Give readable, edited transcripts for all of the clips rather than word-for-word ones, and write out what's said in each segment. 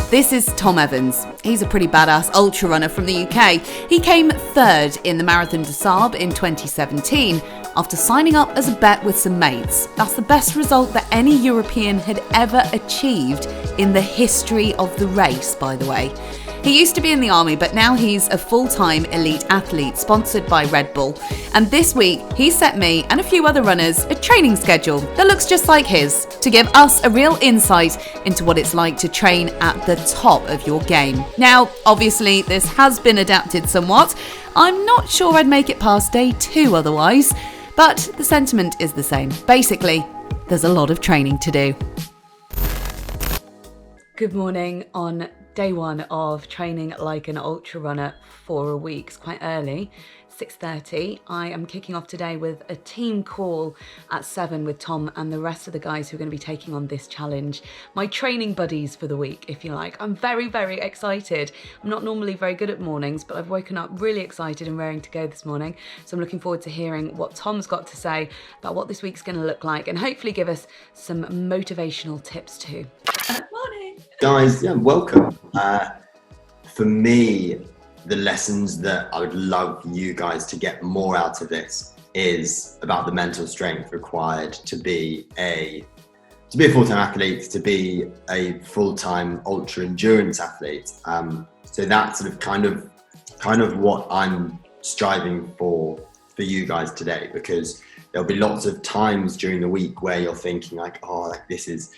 This is Tom Evans. He's a pretty badass ultra runner from the UK. He came third in the Marathon des Sables in 2017 after signing up as a bet with some mates. That's the best result that any European had ever achieved in the history of the race, by the way. He used to be in the army, but now he's a full-time elite athlete sponsored by Red Bull. And this week, he set me and a few other runners a training schedule that looks just like his to give us a real insight into what it's like to train at the top of your game. Now, obviously, this has been adapted somewhat. I'm not sure I'd make it past day 2 otherwise, but the sentiment is the same. Basically, there's a lot of training to do. Good morning on day 1 of training like an ultra runner for a week. It's quite early, 6:30. I am kicking off today with a team call at 7 with Tom and the rest of the guys who are going to be taking on this challenge. My training buddies for the week, if you like. I'm very, very excited. I'm not normally very good at mornings, but I've woken up really excited and raring to go this morning. So I'm looking forward to hearing what Tom's got to say about what this week's going to look like and hopefully give us some motivational tips too. Morning. Guys, welcome. For me, the lessons that I would love you guys to get more out of this is about the mental strength required to be a full-time athlete, to be a full-time ultra endurance athlete. So that's sort of kind of what I'm striving for you guys today, because there'll be lots of times during the week where you're thinking like, oh, like this is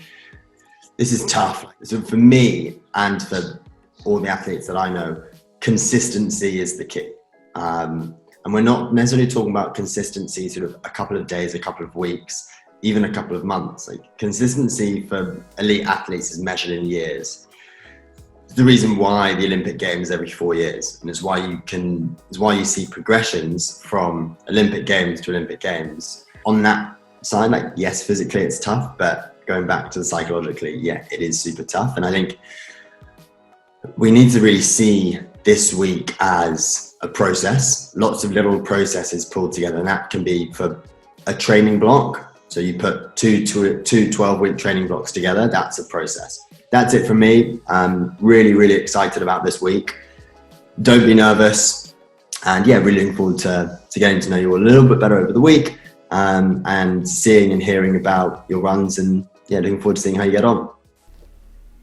tough. So for me and for all the athletes that I know, consistency is the key. And we're not necessarily talking about consistency sort of a couple of days, a couple of weeks, even a couple of months. Like consistency for elite athletes is measured in years. It's the reason why the Olympic Games every 4 years, and it's why you see progressions from Olympic Games to Olympic Games. On that side, like yes, physically it's tough, but going back to the psychologically, yeah, it is super tough. And I think we need to really see this week as a process, lots of little processes pulled together, and that can be for a training block. So you put two 12-week training blocks together, that's a process. That's it from me. I'm really, really excited about this week. Don't be nervous. And yeah, really looking forward to getting to know you a little bit better over the week, and seeing and hearing about your runs, and yeah, looking forward to seeing how you get on.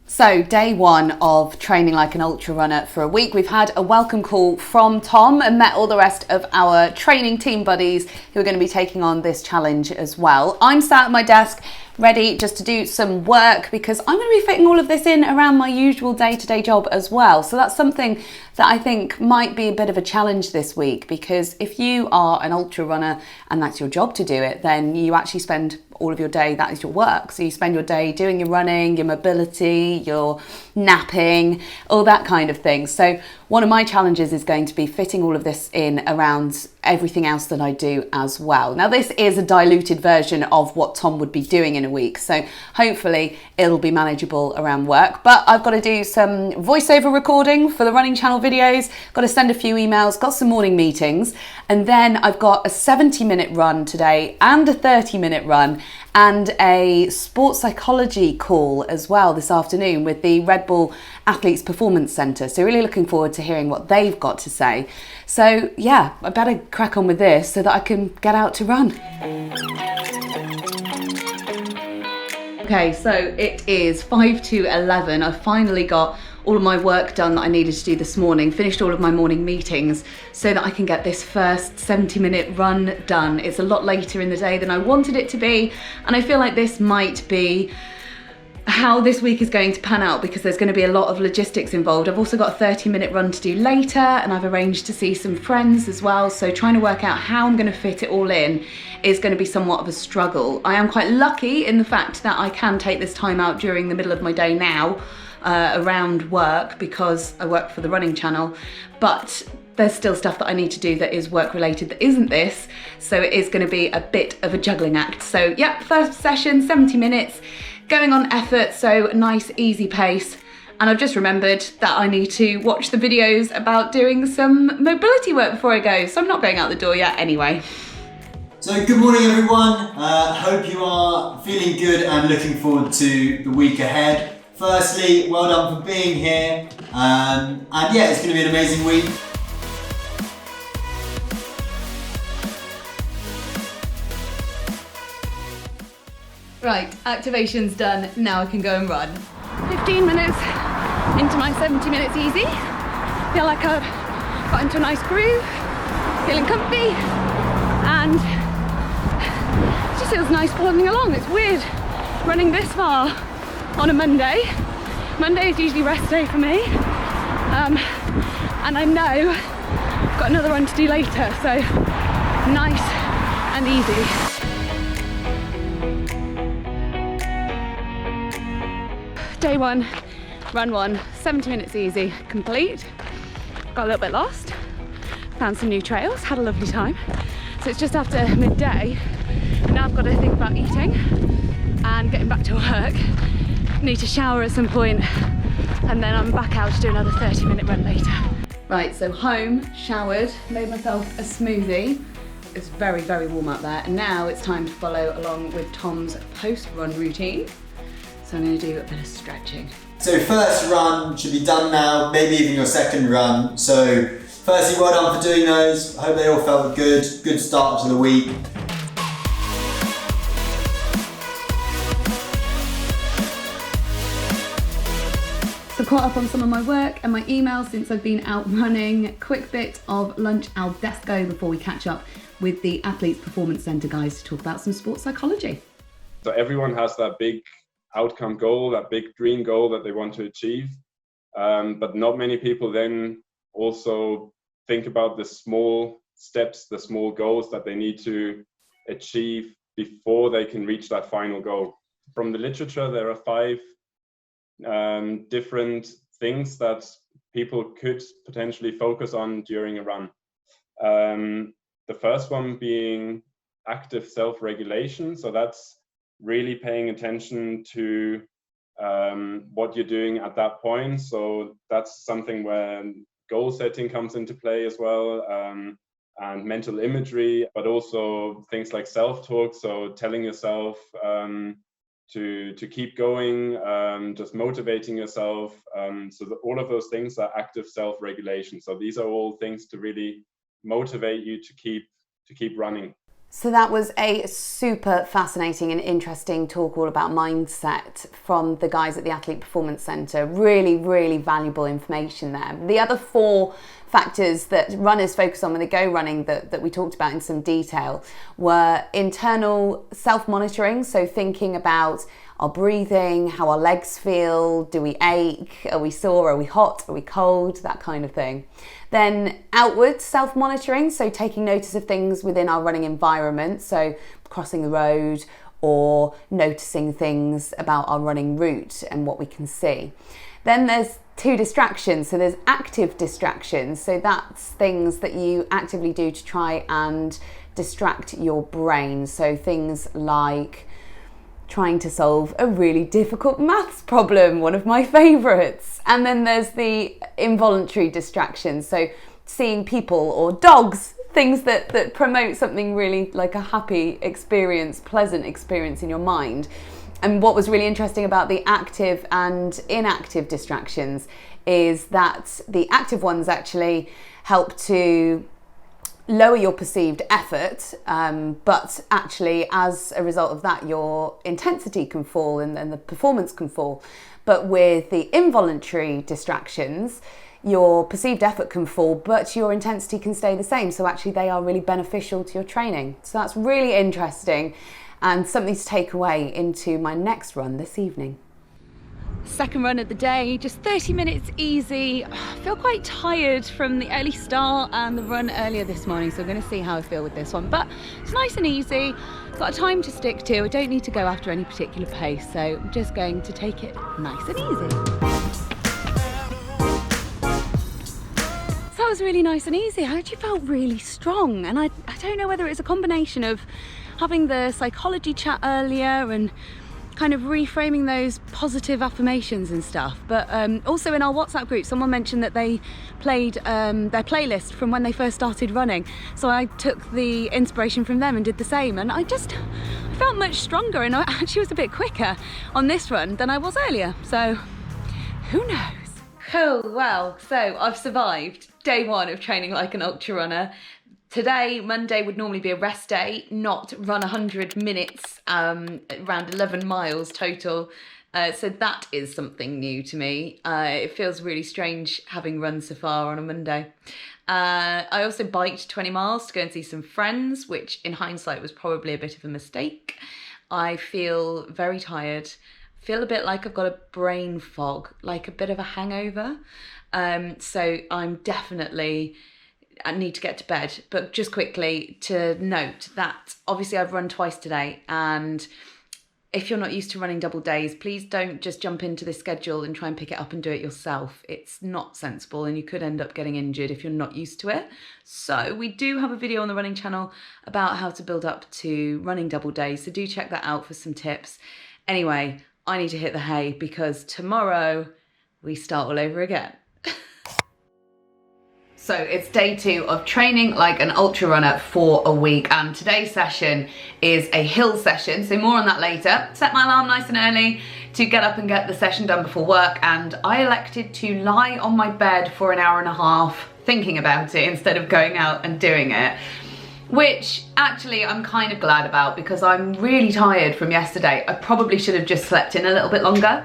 So day 1 of training like an ultra runner for a week. We've had a welcome call from Tom and met all the rest of our training team buddies who are going to be taking on this challenge as well. I'm sat at my desk ready just to do some work because I'm going to be fitting all of this in around my usual day-to-day job as well. So that's something that I think might be a bit of a challenge this week, because if you are an ultra runner and that's your job to do it, then you actually spend all of your day, that is your work. So you spend your day doing your running, your mobility, your napping, all that kind of thing. So one of my challenges is going to be fitting all of this in around everything else that I do as well. Now this is a diluted version of what Tom would be doing in a week, so hopefully it'll be manageable around work. But I've got to do some voiceover recording for the running channel videos, got to send a few emails, got some morning meetings, and then I've got a 70-minute run today and a 30-minute run and a sports psychology call as well this afternoon with the Red Bull Athletes Performance Centre. So really looking forward to hearing what they've got to say. So yeah, I better crack on with this so that I can get out to run. Okay, so it is 5 to 11. I finally got all of my work done that I needed to do this morning, finished all of my morning meetings so that I can get this first 70-minute run done. It's a lot later in the day than I wanted it to be, and I feel like this might be how this week is going to pan out because there's going to be a lot of logistics involved. I've also got a 30-minute run to do later, and I've arranged to see some friends as well, so trying to work out how I'm going to fit it all in is going to be somewhat of a struggle. I am quite lucky in the fact that I can take this time out during the middle of my day now around work because I work for the running channel, but there's still stuff that I need to do that is work related that isn't this, so it is going to be a bit of a juggling act. So yeah, first session, 70 minutes, going on effort, so nice easy pace. And I've just remembered that I need to watch the videos about doing some mobility work before I go, so I'm not going out the door yet anyway. So good morning everyone, hope you are feeling good and looking forward to the week ahead. Firstly, well done for being here, and yeah, it's going to be an amazing week. Right, activation's done, now I can go and run. 15 minutes into my 70 minutes easy. Feel like I've got into a nice groove, feeling comfy, and it just feels nice plodding along. It's weird running this far on a Monday. Monday is usually rest day for me, and I know I've got another run to do later, so nice and easy. Day one, run one, 70 minutes easy, complete. Got a little bit lost, found some new trails, had a lovely time. So it's just after midday, and now I've got to think about eating and getting back to work. Need to shower at some point, and then I'm back out to do another 30-minute run later. Right, so home, showered, made myself a smoothie. It's very, very warm out there, and now it's time to follow along with Tom's post-run routine. So I'm going to do a bit of stretching. So first run should be done now, maybe even your second run. So firstly, well done for doing those. I hope they all felt good. Good start to the week. So caught up on some of my work and my emails since I've been out running. Quick bit of lunch al desco before we catch up with the Athletes Performance Centre guys to talk about some sports psychology. So everyone has that big outcome goal, that big dream goal that they want to achieve. But not many people then also think about the small steps, the small goals that they need to achieve before they can reach that final goal. From the literature, there are 5 different things that people could potentially focus on during a run. The first one being active self-regulation. So that's really paying attention to what you're doing at that point. So that's something where goal setting comes into play as well, and mental imagery, but also things like self-talk. So telling yourself to keep going, just motivating yourself. So all of those things are active self-regulation. So these are all things to really motivate you to keep running. So that was a super fascinating and interesting talk all about mindset from the guys at the Athlete Performance Centre. Really, really valuable information there. The other 4 factors that runners focus on when they go running that we talked about in some detail were internal self-monitoring, so thinking about our breathing, how our legs feel, do we ache, are we sore, are we hot, are we cold, that kind of thing. Then outward self-monitoring, so taking notice of things within our running environment, so crossing the road or noticing things about our running route and what we can see. Then there's 2 distractions, so there's active distractions, so that's things that you actively do to try and distract your brain, so things like trying to solve a really difficult maths problem, one of my favourites. And then there's the involuntary distractions, so seeing people or dogs, things that promote something really like a happy experience, pleasant experience in your mind. And what was really interesting about the active and inactive distractions is that the active ones actually help to lower your perceived effort, but actually as a result of that your intensity can fall and the performance can fall. But with the involuntary distractions, your perceived effort can fall, but your intensity can stay the same. So actually they are really beneficial to your training. So that's really interesting and something to take away into my next run this evening. Second run of the day, just 30 minutes easy. I feel quite tired from the early start and the run earlier this morning, so I'm going to see how I feel with this one. But it's nice and easy, got a time to stick to. I don't need to go after any particular pace, so I'm just going to take it nice and easy. So that was really nice and easy. I actually felt really strong, and I don't know whether it's a combination of having the psychology chat earlier and kind of reframing those positive affirmations and stuff. But also in our WhatsApp group, someone mentioned that they played their playlist from when they first started running. So I took the inspiration from them and did the same. And I felt much stronger, and I actually was a bit quicker on this run than I was earlier. So who knows? Oh, well, so I've survived day one of training like an ultra runner. Today, Monday, would normally be a rest day, not run 100 minutes, around 11 miles total. So that is something new to me. It feels really strange having run so far on a Monday. I also biked 20 miles to go and see some friends, which in hindsight was probably a bit of a mistake. I feel very tired. Feel a bit like I've got a brain fog, like a bit of a hangover. So I'm definitely... I need to get to bed. But just quickly to note that obviously I've run twice today, and if you're not used to running double days, please don't just jump into this schedule and try and pick it up and do it yourself. It's not sensible, and you could end up getting injured if you're not used to it. So we do have a video on the running channel about how to build up to running double days, so do check that out for some tips. Anyway, I need to hit the hay because tomorrow we start all over again. So it's day 2 of training like an ultra runner for a week, and today's session is a hill session, so more on that later. Set my alarm nice and early to get up and get the session done before work, and I elected to lie on my bed for an hour and a half thinking about it instead of going out and doing it, which actually I'm kind of glad about because I'm really tired from yesterday. I probably should have just slept in a little bit longer.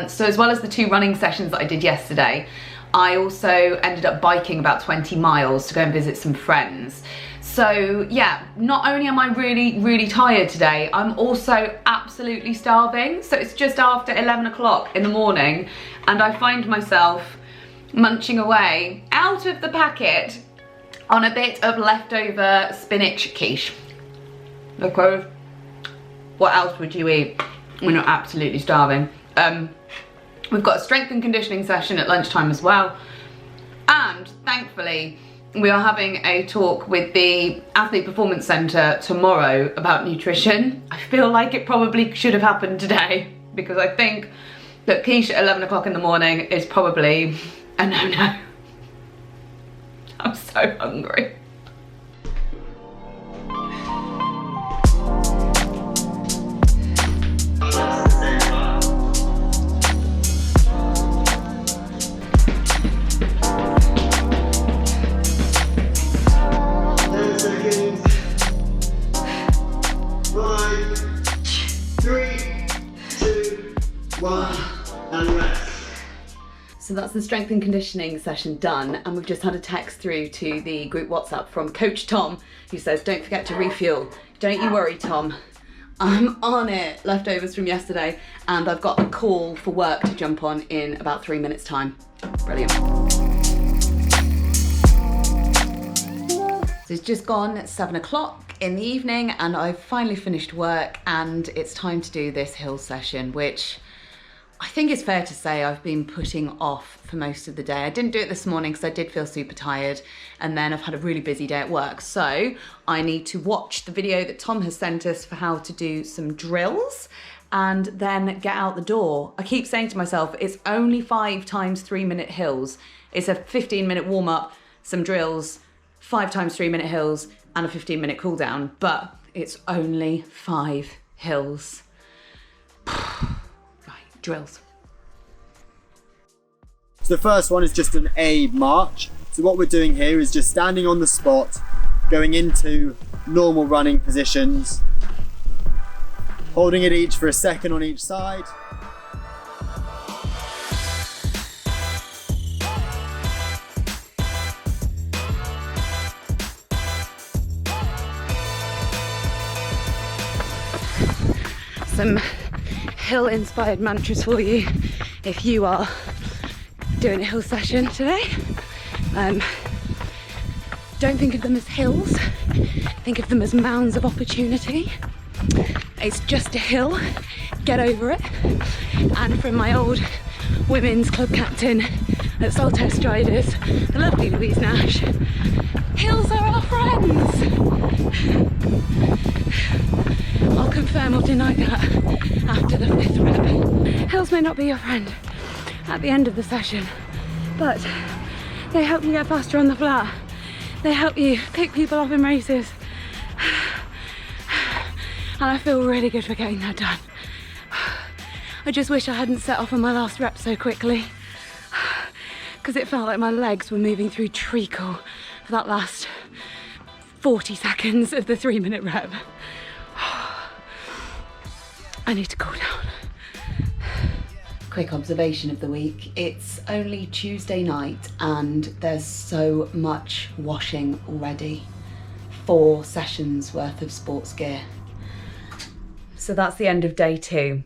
So as well as the 2 running sessions that I did yesterday, I also ended up biking about 20 miles to go and visit some friends. So yeah, not only am I really, really tired today, I'm also absolutely starving. So it's just after 11 o'clock in the morning and I find myself munching away out of the packet on a bit of leftover spinach quiche. Because what else would you eat when you're absolutely starving? We've got a strength and conditioning session at lunchtime as well. And thankfully, we are having a talk with the Athlete Performance Centre tomorrow about nutrition. I feel like it probably should have happened today because I think that quiche at 11 o'clock in the morning is probably a no-no. I'm so hungry. So that's the strength and conditioning session done, and we've just had a text through to the group WhatsApp from Coach Tom, who says, don't forget to refuel. Don't you worry, Tom. I'm on it. Leftovers from yesterday, and I've got a call for work to jump on in about 3 minutes time. Brilliant. So it's just gone 7 o'clock in the evening and I've finally finished work, and it's time to do this hill session, which I think it's fair to say I've been putting off for most of the day. I didn't do it this morning because I did feel super tired, and then I've had a really busy day at work. So I need to watch the video that Tom has sent us for how to do some drills and then get out the door. I keep saying to myself, it's only 5 times 3 minute hills. It's a 15-minute warm up, some drills, 5 times 3 minute hills and a 15-minute cool down, but it's only 5 hills. Drills. So the first one is just an A march. So what we're doing here is just standing on the spot, going into normal running positions, holding it each for a second on each side. Some hill-inspired mantras for you if you are doing a hill session today. Don't think of them as hills, think of them as mounds of opportunity. It's just a hill, get over it. And from my old women's club captain at Saltaire Striders, the lovely Louise Nash, hills are our friends. I'll confirm or deny that after the 5th rep. Hills may not be your friend at the end of the session, but they help you get faster on the flat. They help you pick people up in races. And I feel really good for getting that done. I just wish I hadn't set off on my last rep so quickly, because it felt like my legs were moving through treacle for that last 40 seconds of the 3-minute rep. I need to cool down. Quick observation of the week. It's only Tuesday night and there's so much washing already. 4 sessions worth of sports gear. So that's the end of day 2.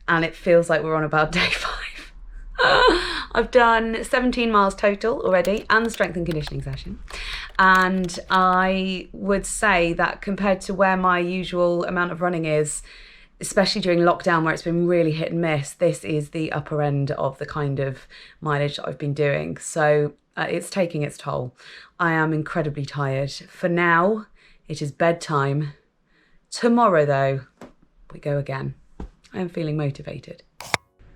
And it feels like we're on about day 5. I've done 17 miles total already and the strength and conditioning session. And I would say that compared to where my usual amount of running is, especially during lockdown where it's been really hit and miss, this is the upper end of the kind of mileage that I've been doing. So it's taking its toll. I am incredibly tired. For now, it is bedtime. Tomorrow though, we go again. I am feeling motivated.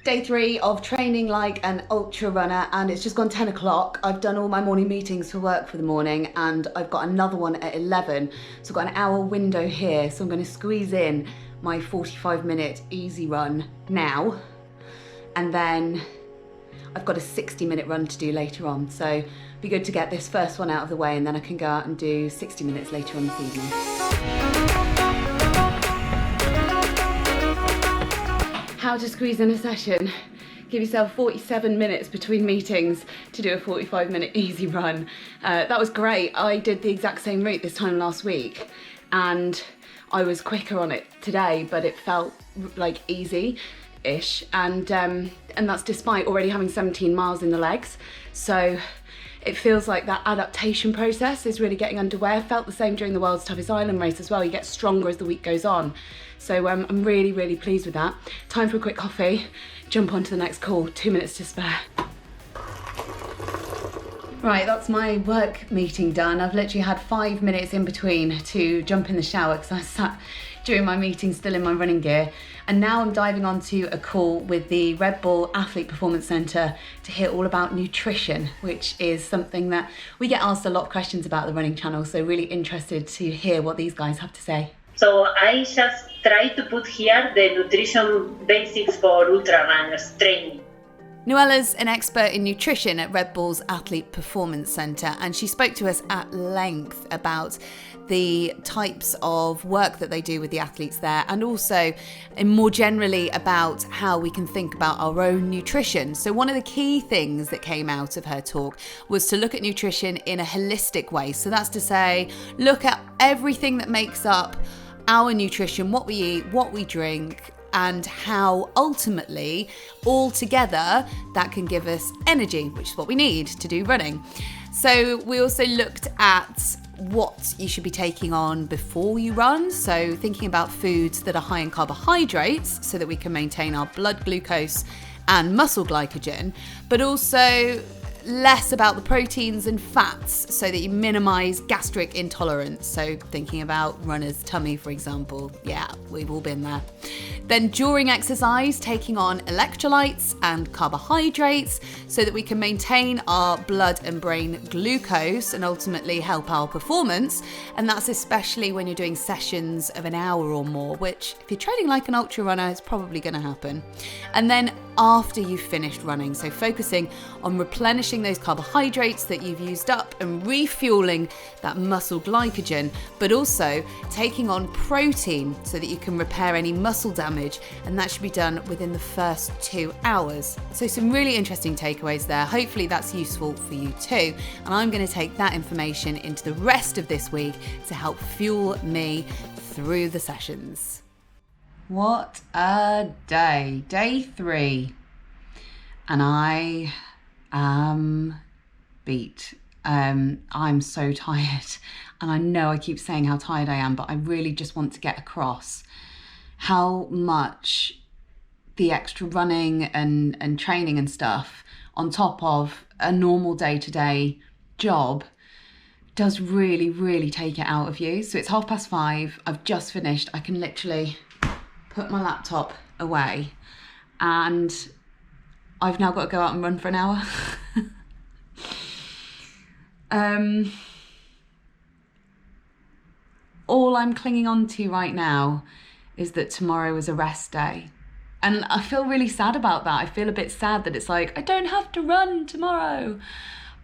Day 3 of training like an ultra runner, and it's just gone 10 o'clock. I've done all my morning meetings for work for the morning and I've got another one at 11. So I've got an hour window here. So I'm going to squeeze in my 45-minute easy run now. And then I've got a 60-minute run to do later on. So it'd be good to get this first one out of the way and then I can go out and do 60 minutes later on this evening. How to squeeze in a session. Give yourself 47 minutes between meetings to do a 45-minute easy run. That was great. I did the exact same route this time last week and I was quicker on it today, but it felt like easy-ish. And that's despite already having 17 miles in the legs. So it feels like that adaptation process is really getting underway. I felt the same during the World's Toughest Island race as well. You get stronger as the week goes on. So I'm really, really pleased with that. Time for a quick coffee, jump on to the next call, 2 minutes to spare. Right, that's my work meeting done. I've literally had 5 minutes in between to jump in the shower because I sat during my meeting still in my running gear. And now I'm diving onto a call with the Red Bull Athlete Performance Centre to hear all about nutrition, which is something that we get asked a lot of questions about the running channel. So really interested to hear what these guys have to say. So I just try to put here the nutrition basics for ultrarunners training. Noella's an expert in nutrition at Red Bull's Athlete Performance Centre, and she spoke to us at length about the types of work that they do with the athletes there, and also and more generally about how we can think about our own nutrition. So one of the key things that came out of her talk was to look at nutrition in a holistic way. So that's to say, look at everything that makes up our nutrition, what we eat, what we drink, and how ultimately all together that can give us energy, which is what we need to do running. So we also looked at what you should be taking on before you run. So thinking about foods that are high in carbohydrates so that we can maintain our blood glucose and muscle glycogen, but also less about the proteins and fats so that you minimize gastric intolerance. So thinking about runner's tummy, for example. Yeah, we've all been there. Then during exercise, taking on electrolytes and carbohydrates so that we can maintain our blood and brain glucose and ultimately help our performance. And that's especially when you're doing sessions of an hour or more, which if you're training like an ultra runner, is probably going to happen. And then after you've finished running, so focusing on replenishing those carbohydrates that you've used up and refueling that muscle glycogen, but also taking on protein so that you can repair any muscle damage, and that should be done within the first 2 hours. So some really interesting takeaways there. Hopefully that's useful for you too, and I'm going to take that information into the rest of this week to help fuel me through the sessions. What a day. Day 3. And I am beat. I'm so tired. And I know I keep saying how tired I am, but I really just want to get across how much the extra running and training and stuff on top of a normal day-to-day job does really, really take it out of you. So it's 5:30, I've just finished. I can literally put my laptop away and I've now got to go out and run for an hour. All I'm clinging on to right now is that tomorrow is a rest day. And I feel really sad about that. I feel a bit sad that it's like, I don't have to run tomorrow.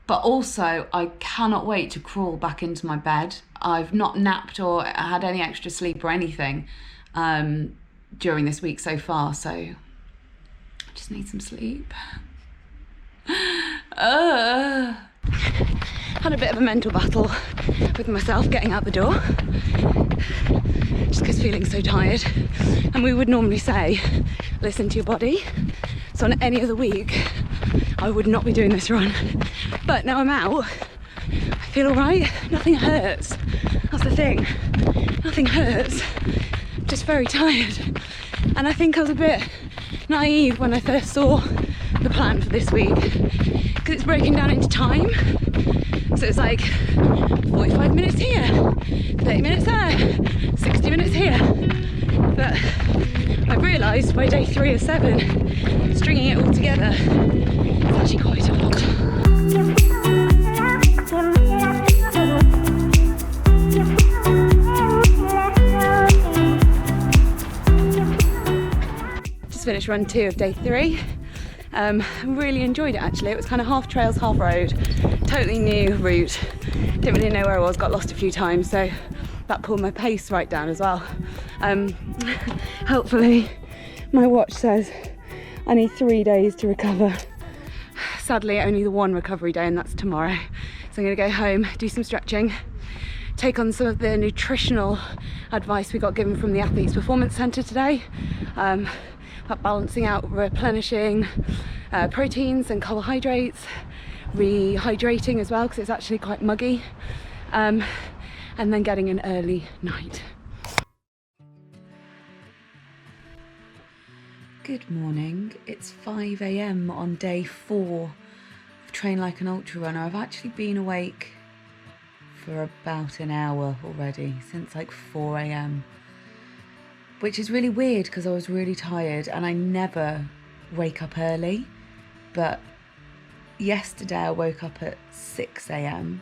But also, I cannot wait to crawl back into my bed. I've not napped or had any extra sleep or anything during this week so far, so I just need some sleep. Had a bit of a mental battle with myself getting out the door, just because feeling so tired. And we would normally say, listen to your body. So on any other week, I would not be doing this run. But now I'm out, I feel all right, nothing hurts. That's the thing, nothing hurts, I'm just very tired. And I think I was a bit naive when I first saw the plan for this week, because it's breaking down into time. So it's like 45 minutes here, 30 minutes there, 60 minutes here. But I've realised by day 3 of 7, stringing it all together is actually quite a lot. Just finished run 2 of day 3. Really enjoyed it actually. It was kind of half trails, half road. Totally new route. Didn't really know where I was, got lost a few times, so that pulled my pace right down as well. Helpfully, my watch says I need 3 days to recover. Sadly, only the one recovery day, and that's tomorrow. So I'm gonna go home, do some stretching, take on some of the nutritional advice we got given from the Athletes Performance Centre today. About balancing out, replenishing proteins and carbohydrates, rehydrating as well because it's actually quite muggy, and then getting an early night. Good morning, it's 5 AM on day 4 of Train Like an Ultrarunner. I've actually been awake for about an hour already, since like 4 AM. Which is really weird because I was really tired and I never wake up early. But yesterday I woke up at 6 AM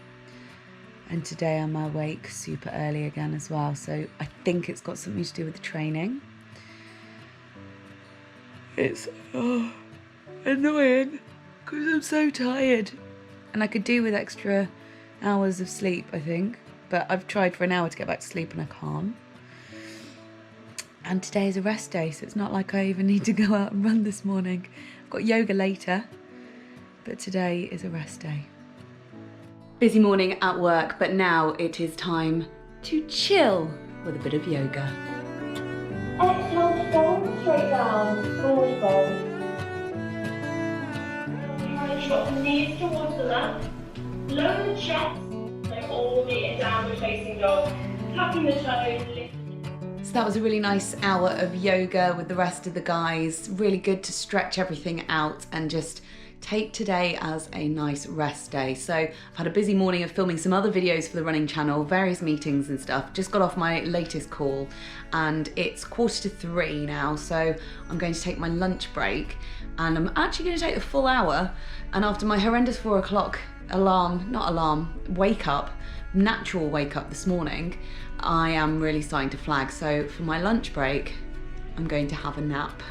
and today I'm awake super early again as well. So I think it's got something to do with the training. It's annoying because I'm so tired. And I could do with extra hours of sleep, I think. But I've tried for an hour to get back to sleep and I can't. And today is a rest day, so it's not like I even need to go out and run this morning. I've got yoga later, but today is a rest day. Busy morning at work, but now it is time to chill with a bit of yoga. Exhale, fold straight down, forward fold. Drop the knees towards the left, lower the chest, so all the downward facing dog, tucking the toes, lift. So that was a really nice hour of yoga with the rest of the guys. Really good to stretch everything out and just take today as a nice rest day. So I've had a busy morning of filming some other videos for the running channel, various meetings and stuff. Just got off my latest call and it's 2:45 now. So I'm going to take my lunch break and I'm actually going to take the full hour. And after my horrendous 4 o'clock wake up, natural wake up this morning, I am really starting to flag. So for my lunch break, I'm going to have a nap.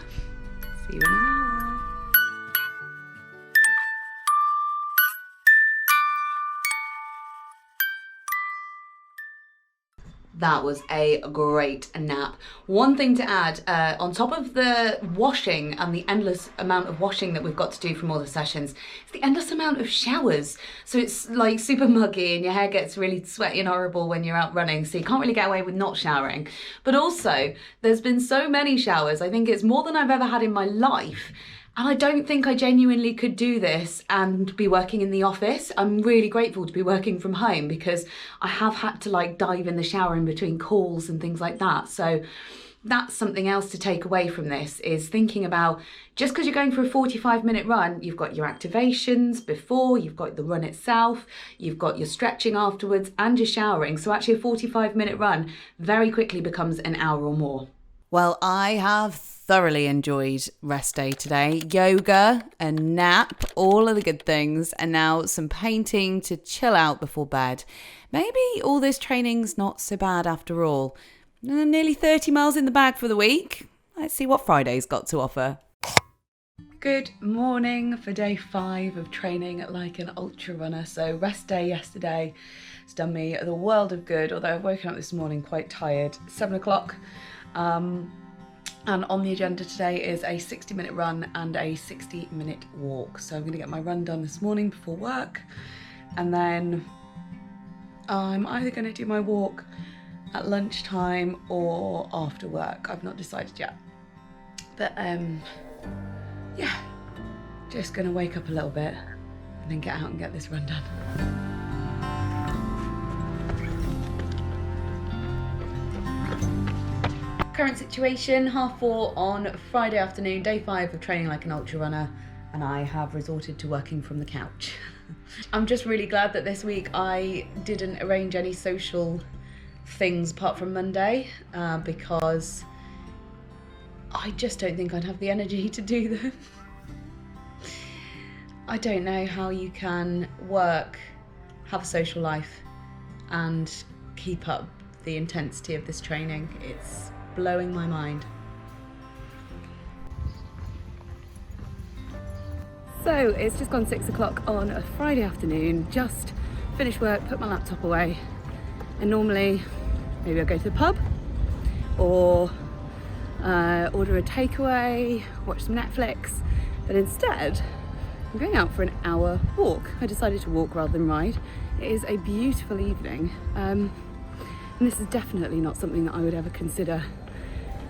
See you in an hour. That was a great nap. One thing to add, on top of the washing and the endless amount of washing that we've got to do from all the sessions, it's the endless amount of showers. So it's like super muggy and your hair gets really sweaty and horrible when you're out running, so you can't really get away with not showering. But also, there's been so many showers, I think it's more than I've ever had in my life. And I don't think I genuinely could do this and be working in the office. I'm really grateful to be working from home because I have had to like dive in the shower in between calls and things like that. So that's something else to take away from this, is thinking about, just because you're going for a 45-minute run, you've got your activations before, you've got the run itself, you've got your stretching afterwards and your showering. So actually a 45-minute run very quickly becomes an hour or more. Well, I have thoroughly enjoyed rest day today. Yoga, a nap, all of the good things, and now some painting to chill out before bed. Maybe all this training's not so bad after all. Nearly 30 miles in the bag for the week. Let's see what Friday's got to offer. Good morning for day 5 of training like an ultra runner. So rest day yesterday has done me the world of good, although I've woken up this morning quite tired. 7 o'clock. And on the agenda today is a 60-minute run and a 60-minute walk. So I'm going to get my run done this morning before work, and then I'm either going to do my walk at lunchtime or after work. I've not decided yet. But yeah, just going to wake up a little bit and then get out and get this run done. Current situation, 4:30 on Friday afternoon, day 5 of training like an ultra runner, and I have resorted to working from the couch. I'm just really glad that this week I didn't arrange any social things apart from Monday, because I just don't think I'd have the energy to do them. I don't know how you can work, have a social life, and keep up the intensity of this training. It's blowing my mind. So it's just gone 6 o'clock on a Friday afternoon, just finished work, put my laptop away, and normally maybe I'll go to the pub or order a takeaway, watch some Netflix, but instead I'm going out for an hour walk. I decided to walk rather than ride. It is a beautiful evening, and this is definitely not something that I would ever consider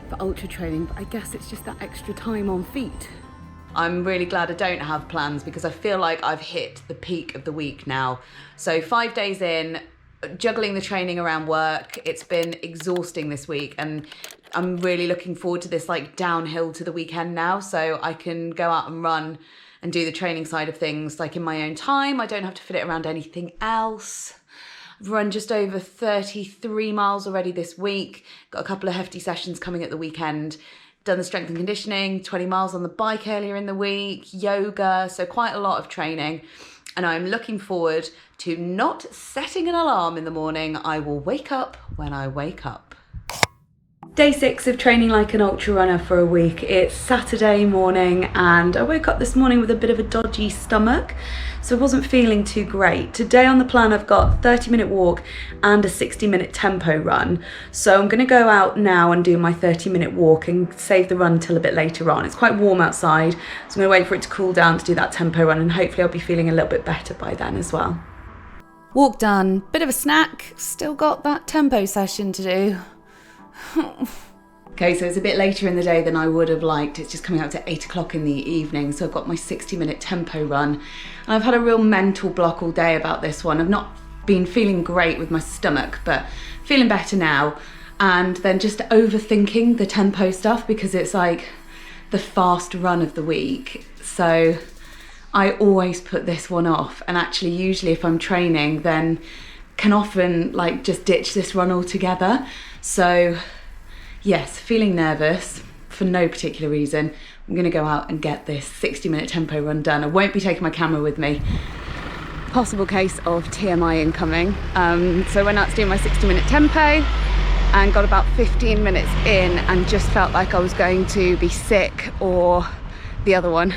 for ultra training, but I guess it's just that extra time on feet. I'm really glad I don't have plans, because I feel like I've hit the peak of the week now. So 5 days in, juggling the training around work, it's been exhausting this week, and I'm really looking forward to this like downhill to the weekend now, so I can go out and run and do the training side of things like in my own time. I don't have to fit it around anything else. I've run just over 33 miles already this week, got a couple of hefty sessions coming at the weekend, done the strength and conditioning, 20 miles on the bike earlier in the week, yoga, so quite a lot of training. And I'm looking forward to not setting an alarm in the morning. I will wake up when I wake up. Day 6 of training like an ultra runner for a week. It's Saturday morning and I woke up this morning with a bit of a dodgy stomach, so I wasn't feeling too great. Today on the plan I've got a 30-minute walk and a 60-minute tempo run. So I'm going to go out now and do my 30-minute walk and save the run till a bit later on. It's quite warm outside, so I'm going to wait for it to cool down to do that tempo run, and hopefully I'll be feeling a little bit better by then as well. Walk done, bit of a snack, still got that tempo session to do. Okay, so it's a bit later in the day than I would have liked. It's just coming out to 8 o'clock in the evening, so I've got my 60-minute tempo run. And I've had a real mental block all day about this one. I've not been feeling great with my stomach, but feeling better now. And then just overthinking the tempo stuff, because it's like the fast run of the week. So I always put this one off, and actually usually if I'm training then can often like just ditch this run altogether. So yes, feeling nervous for no particular reason. I'm going to go out and get this 60-minute tempo run done. I won't be taking my camera with me. Possible case of TMI incoming. So I went out to do my 60-minute tempo and got about 15 minutes in and just felt like I was going to be sick or the other one.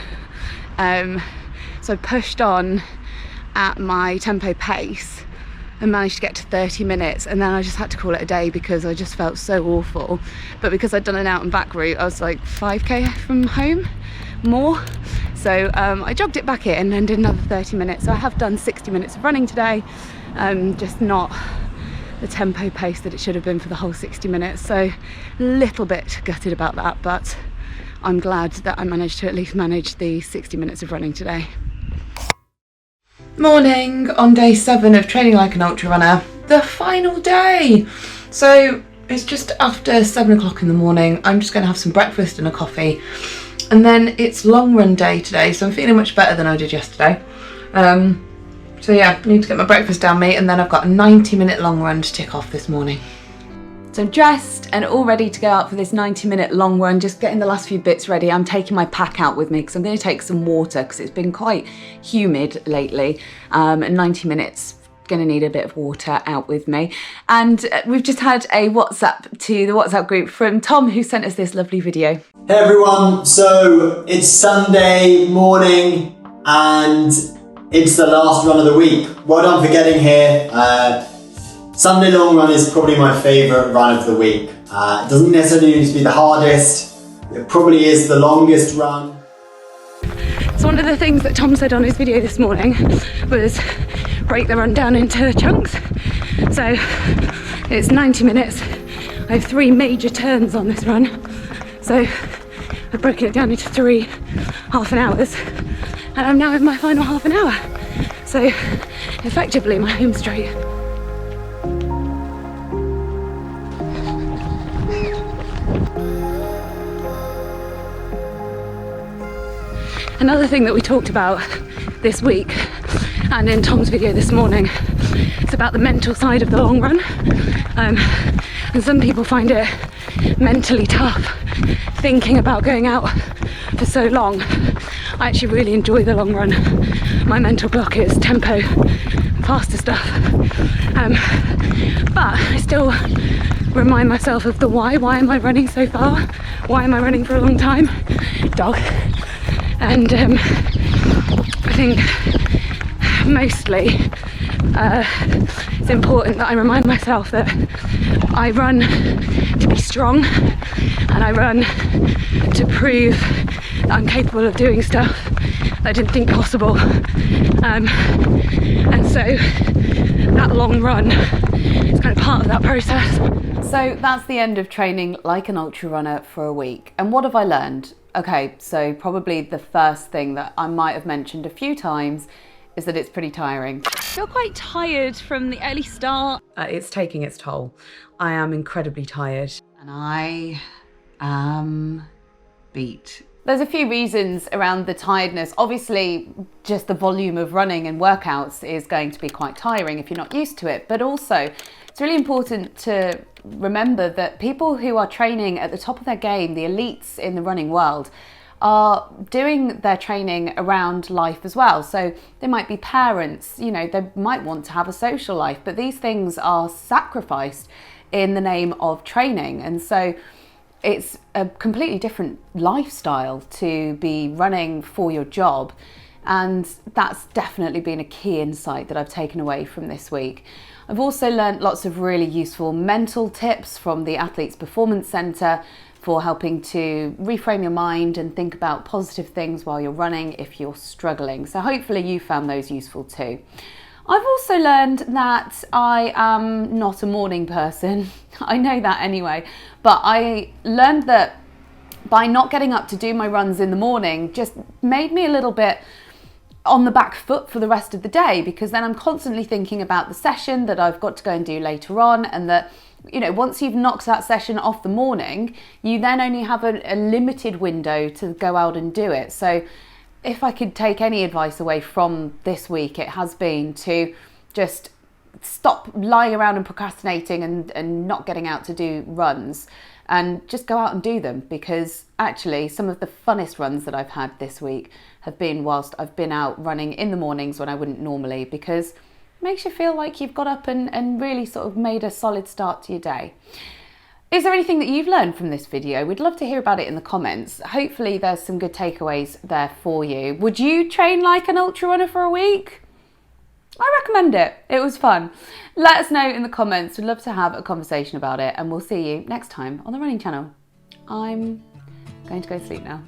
So I pushed on at my tempo pace and managed to get to 30 minutes, and then I just had to call it a day because I just felt so awful. But because I'd done an out and back route, I was like 5k from home more, so I jogged it back in and did another 30 minutes. So I have done 60 minutes of running today, just not the tempo pace that it should have been for the whole 60 minutes, so a little bit gutted about that, but I'm glad that I managed to at least manage the 60 minutes of running today. Morning on day 7 of training like an ultra runner, the final day. So It's just after 7 o'clock in the morning. I'm just going to have some breakfast and a coffee. And then it's long run day today, so I'm feeling much better than I did yesterday. So yeah, I need to get my breakfast down me, and then I've got a 90-minute long run to tick off this morning. So I'm dressed and all ready to go out for this 90-minute long run, just getting the last few bits ready. I'm taking my pack out with me because I'm going to take some water because it's been quite humid lately, and 90 minutes. Going to need a bit of water out with me. And we've just had a WhatsApp to the WhatsApp group from Tom, who sent us this lovely video. Hey everyone, so it's Sunday morning and it's the last run of the week. Well done for getting here. Sunday long run is probably my favourite run of the week. It doesn't necessarily need to be the hardest, it probably is the longest run. So one of the things that Tom said on his video this morning was break the run down into chunks. So it's 90 minutes. I have 3 major turns on this run. So I've broken it down into 3 half an hours, and I'm now in my final half an hour. So effectively my home straight. Another thing that we talked about this week and in Tom's video this morning is about the mental side of the long run. And some people find it mentally tough thinking about going out for so long. I actually really enjoy the long run. My mental block is tempo, faster stuff. But I still remind myself of the why. Why am I running so far? Why am I running for a long time? Dog. And I think mostly it's important that I remind myself that I run to be strong, and I run to prove that I'm capable of doing stuff that I didn't think possible. And so that long run is kind of part of that process. So that's the end of training like an ultra runner for a week. And what have I learned? Okay, so probably the first thing that I might have mentioned a few times is that it's pretty tiring. I feel quite tired from the early start. It's taking its toll. I am incredibly tired and I am beat. There's a few reasons around the tiredness. Obviously, just the volume of running and workouts is going to be quite tiring if you're not used to it, but also it's really important to remember that people who are training at the top of their game, the elites in the running world, are doing their training around life as well. So they might be parents, you know, they might want to have a social life, but these things are sacrificed in the name of training. And so it's a completely different lifestyle to be running for your job. And that's definitely been a key insight that I've taken away from this week. I've also learned lots of really useful mental tips from the Athletes Performance Centre for helping to reframe your mind and think about positive things while you're running if you're struggling. So hopefully you found those useful too. I've also learned that I am not a morning person. I know that anyway, but I learned that by not getting up to do my runs in the morning just made me a little bit on the back foot for the rest of the day, because then I'm constantly thinking about the session that I've got to go and do later on, and that, you know, once you've knocked that session off the morning, you then only have a limited window to go out and do it. So if I could take any advice away from this week, it has been to just stop lying around and procrastinating and not getting out to do runs, and just go out and do them, because actually some of the funnest runs that I've had this week have been whilst I've been out running in the mornings when I wouldn't normally, because it makes you feel like you've got up and really sort of made a solid start to your day. Is there anything that you've learned from this video? We'd love to hear about it in the comments. Hopefully there's some good takeaways there for you. Would you train like an ultra runner for a week? I recommend it. It was fun. Let us know in the comments. We'd love to have a conversation about it, and we'll see you next time on the Running Channel. I'm going to go to sleep now.